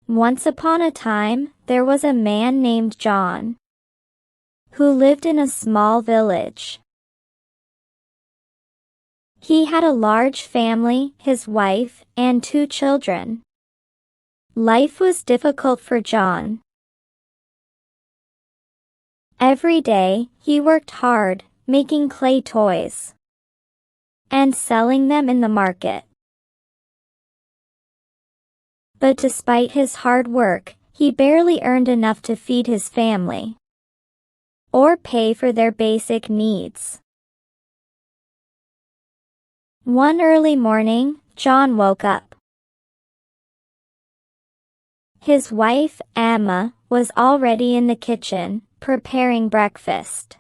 Once upon a time, there was a man named John, who lived in a small village. He had a large family, his wife, and 2 children. Life was difficult for John. Every day, he worked hard, making clay toys and selling them in the market. But despite his hard work, he barely earned enough to feed his family or pay for their basic needs. One early morning, John woke up. His wife, Emma, was already in the kitchen, preparing breakfast.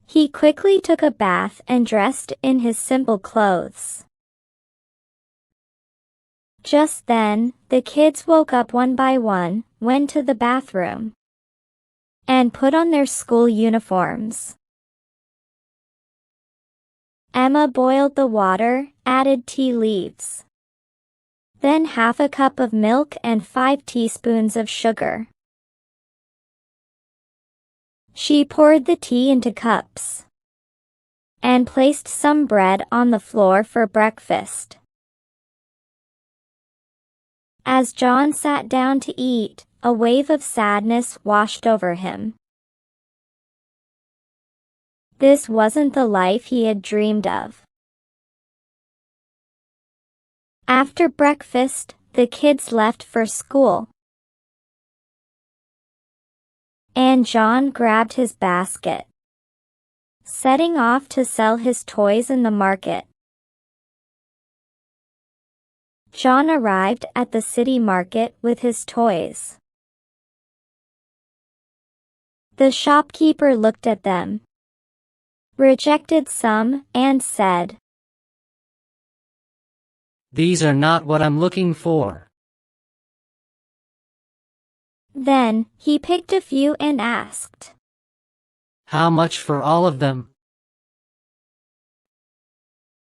He quickly took a bath and dressed in his simple clothes. Just then, the kids woke up one by one, went to the bathroom, and put on their school uniforms. Emma boiled the water, added tea leaves, then half a cup of milk and 5 teaspoons of sugar. She poured the tea into cups and placed some bread on the floor for breakfast. As John sat down to eat, a wave of sadness washed over him. This wasn't the life he had dreamed of. After breakfast, the kids left for school, and John grabbed his basket, setting off to sell his toys in the market. John arrived at the city market with his toys. The shopkeeper looked at them, rejected some, and said, "These are not what I'm looking for." Then, he picked a few and asked, "How much for all of them?"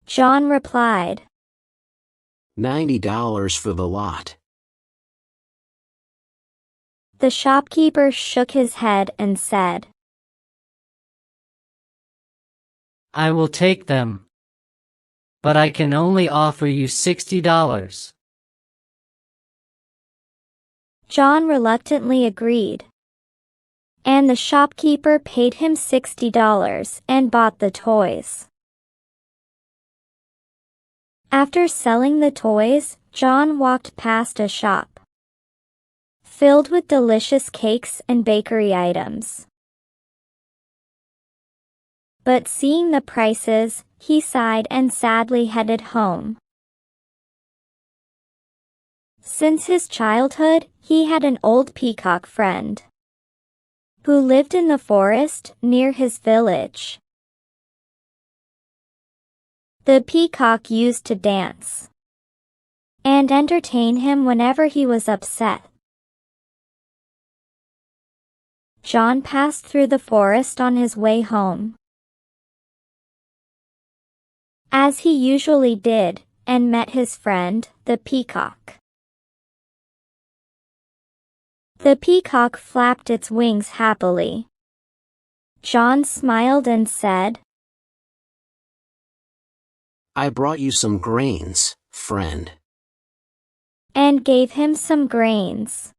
John replied, $90 for the lot. The shopkeeper shook his head and said, "I will take them, but I can only offer you $60. John reluctantly agreed, and the shopkeeper paid him $60 and bought the toys. After selling the toys, John walked past a shop filled with delicious cakes and bakery items. But seeing the prices, he sighed and sadly headed home. Since his childhood, he had an old peacock friend who lived in the forest near his village. The peacock used to dance and entertain him whenever he was upset. John passed through the forest on his way home, as he usually did, and met his friend, the peacock. The peacock flapped its wings happily. John smiled and said, "I brought you some grains, friend," and gave him some grains.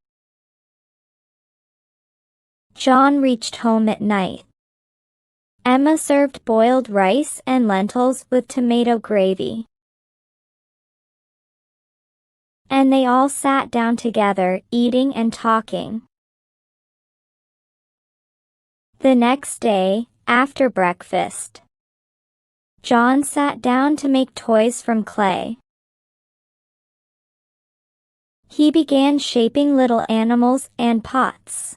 John reached home at night. Emma served boiled rice and lentils with tomato gravy, and they all sat down together, eating and talking. The next day, after breakfast, John sat down to make toys from clay. He began shaping little animals and pots.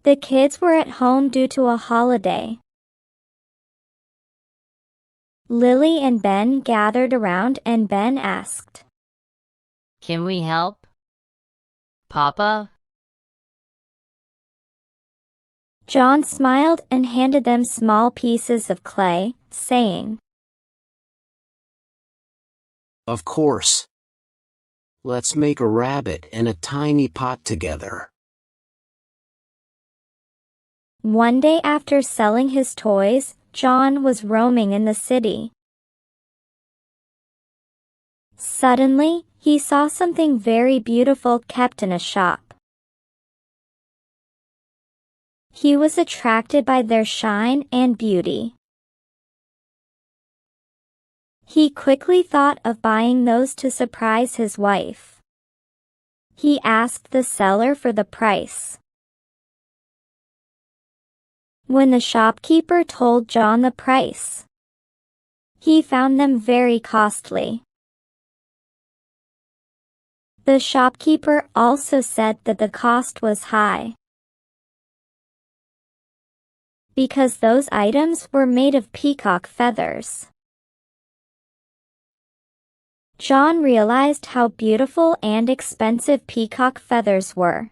The kids were at home due to a holiday. Lily and Ben gathered around and Ben asked, "Can we help, Papa?" John smiled and handed them small pieces of clay, saying, "Of course." Let's make a rabbit and a tiny pot together. One day after selling his toys, John was roaming in the city. Suddenly, he saw something very beautiful kept in a shop. He was attracted by their shine and beauty. He quickly thought of buying those to surprise his wife. He asked the seller for the price. When the shopkeeper told John the price, he found them very costly. The shopkeeper also said that the cost was high, because those items were made of peacock feathers. John realized how beautiful and expensive peacock feathers were.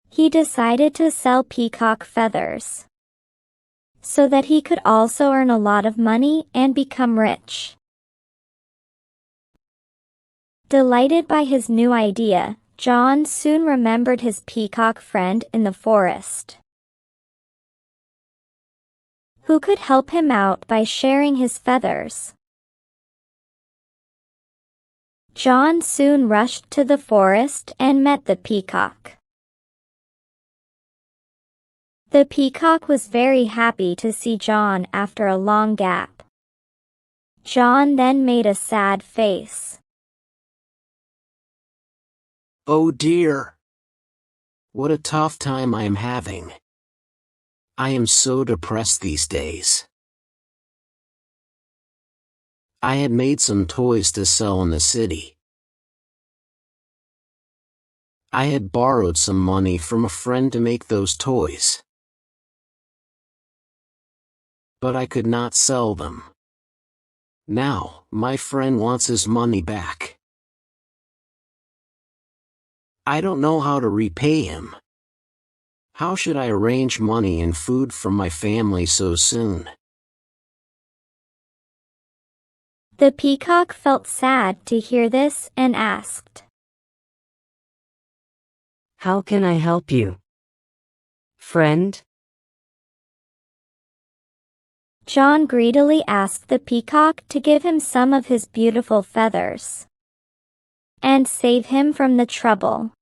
He decided to sell peacock feathers, so that he could also earn a lot of money and become rich. Delighted by his new idea, John soon remembered his peacock friend in the forest, who could help him out by sharing his feathers. John soon rushed to the forest and met the peacock. The peacock was very happy to see John after a long gap. John then made a sad face. Oh dear! What a tough time I am having. I am so depressed these days. I had made some toys to sell in the city. I had borrowed some money from a friend to make those toys, but I could not sell them. Now, my friend wants his money back. I don't know how to repay him. How should I arrange money and food from my family so soon? The peacock felt sad to hear this and asked, How can I help you, friend? John greedily asked the peacock to give him some of his beautiful feathers and save him from the trouble.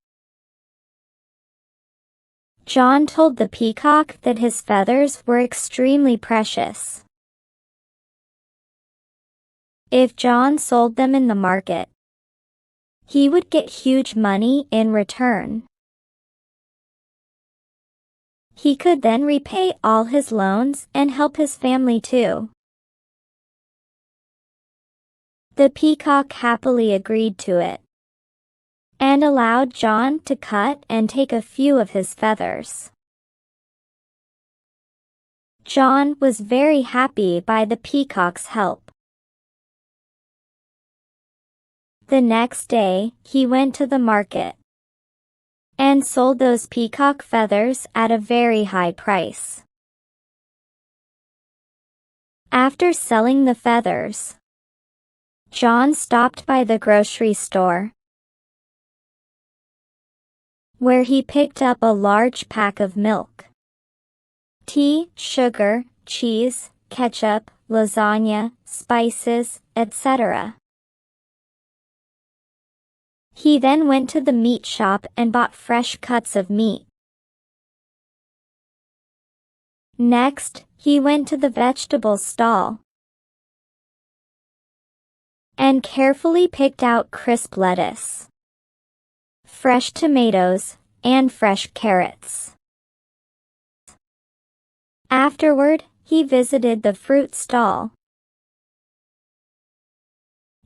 John told the peacock that his feathers were extremely precious. If John sold them in the market, he would get huge money in return. He could then repay all his loans and help his family too. The peacock happily agreed to it, and allowed John to cut and take a few of his feathers. John was very happy by the peacock's help. The next day, he went to the market and sold those peacock feathers at a very high price. After selling the feathers, John stopped by the grocery store, where he picked up a large pack of milk, tea, sugar, cheese, ketchup, lasagna, spices, etc. He then went to the meat shop and bought fresh cuts of meat. Next, he went to the vegetable stall and carefully picked out crisp lettuce, fresh tomatoes, and fresh carrots. Afterward, he visited the fruit stall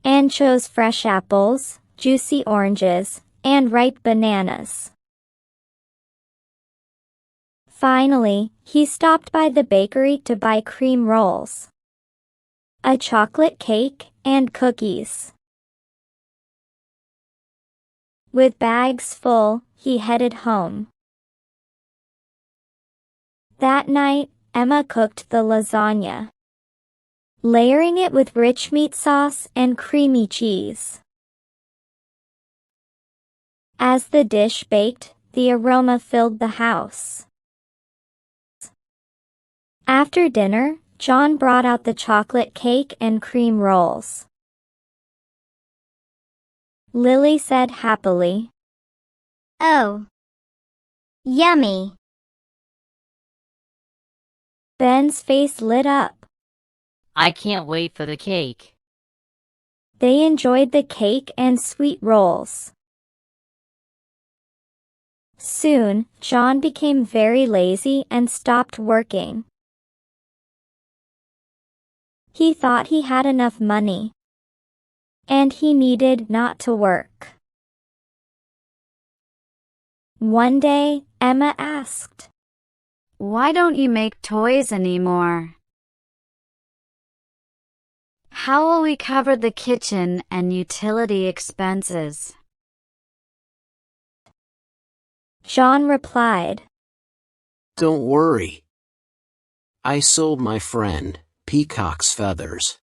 and chose fresh apples, juicy oranges, and ripe bananas. Finally, he stopped by the bakery to buy cream rolls, a chocolate cake, and cookies. With bags full, he headed home. That night, Emma cooked the lasagna. layering it with rich meat sauce and creamy cheese. As the dish baked, the aroma filled the house. After dinner, John brought out the chocolate cake and cream rolls. Lily said happily, "Oh, yummy." Ben's face lit up. I can't wait for the cake. They enjoyed the cake and sweet rolls. Soon, John became very lazy and stopped working. He thought he had enough money, and he needed not to work. One day, Emma asked, "Why don't you make toys anymore? How will we cover the kitchen and utility expenses?" John replied, Don't worry. I sold my friend, Peacock's feathers.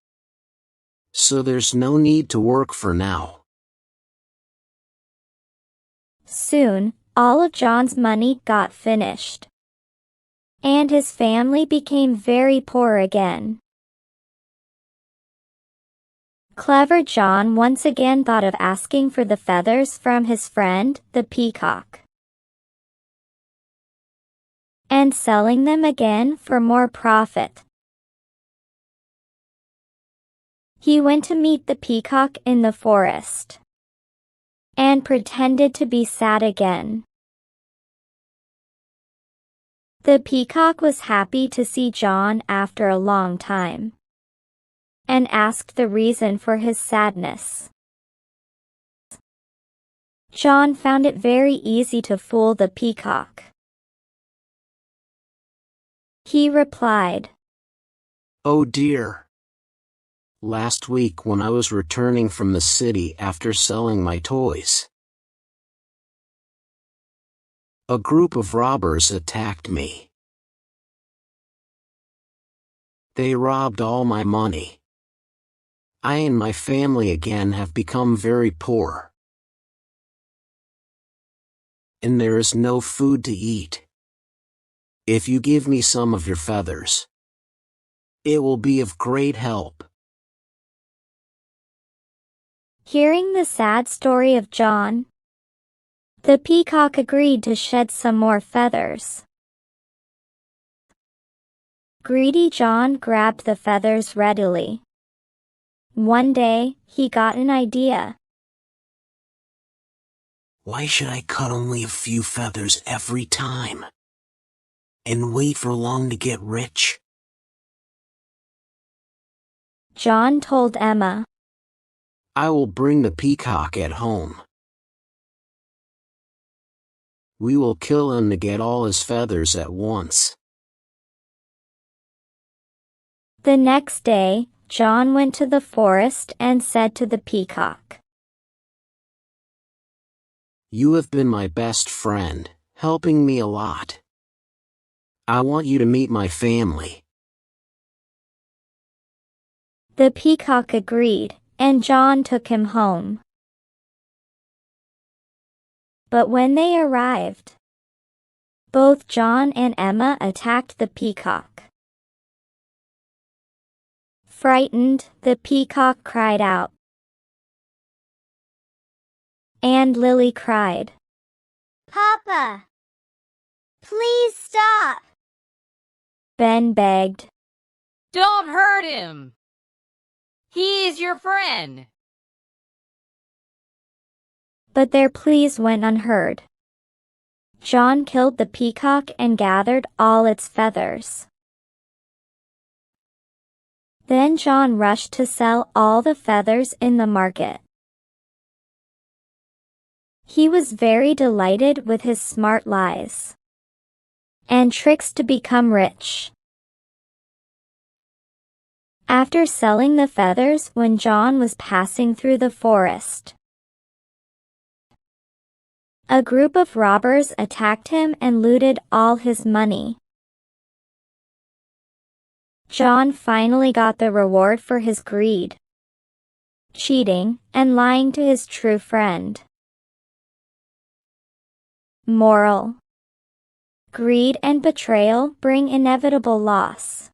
So there's no need to work for now. Soon, all of John's money got finished, and his family became very poor again. Clever John once again thought of asking for the feathers from his friend, the peacock, and selling them again for more profit. He went to meet the peacock in the forest, and pretended to be sad again. The peacock was happy to see John after a long time, and asked the reason for his sadness. John found it very easy to fool the peacock. He replied, Oh dear. Last week when I was returning from the city after selling my toys, a group of robbers attacked me. They robbed all my money. I and my family again have become very poor. And there is no food to eat. If you give me some of your feathers, it will be of great help. Hearing the sad story of John, the peacock agreed to shed some more feathers. Greedy John grabbed the feathers readily. One day, he got an idea. Why should I cut only a few feathers every time? And wait for long to get rich? John told Emma, I will bring the peacock at home. We will kill him to get all his feathers at once. The next day, John went to the forest and said to the peacock, You have been my best friend, helping me a lot. I want you to meet my family. The peacock agreed, and John took him home. But when they arrived, both John and Emma attacked the peacock. Frightened, the peacock cried out, and Lily cried, "Papa, please stop." Ben begged, Don't hurt him! He is your friend! but their pleas went unheard. John killed the peacock and gathered all its feathers. Then John rushed to sell all the feathers in the market. He was very delighted with his smart lies and tricks to become rich. After selling the feathers when John was passing through the forest, a group of robbers attacked him and looted all his money. John finally got the reward for his greed, cheating, and lying to his true friend. Moral: greed and betrayal bring inevitable loss.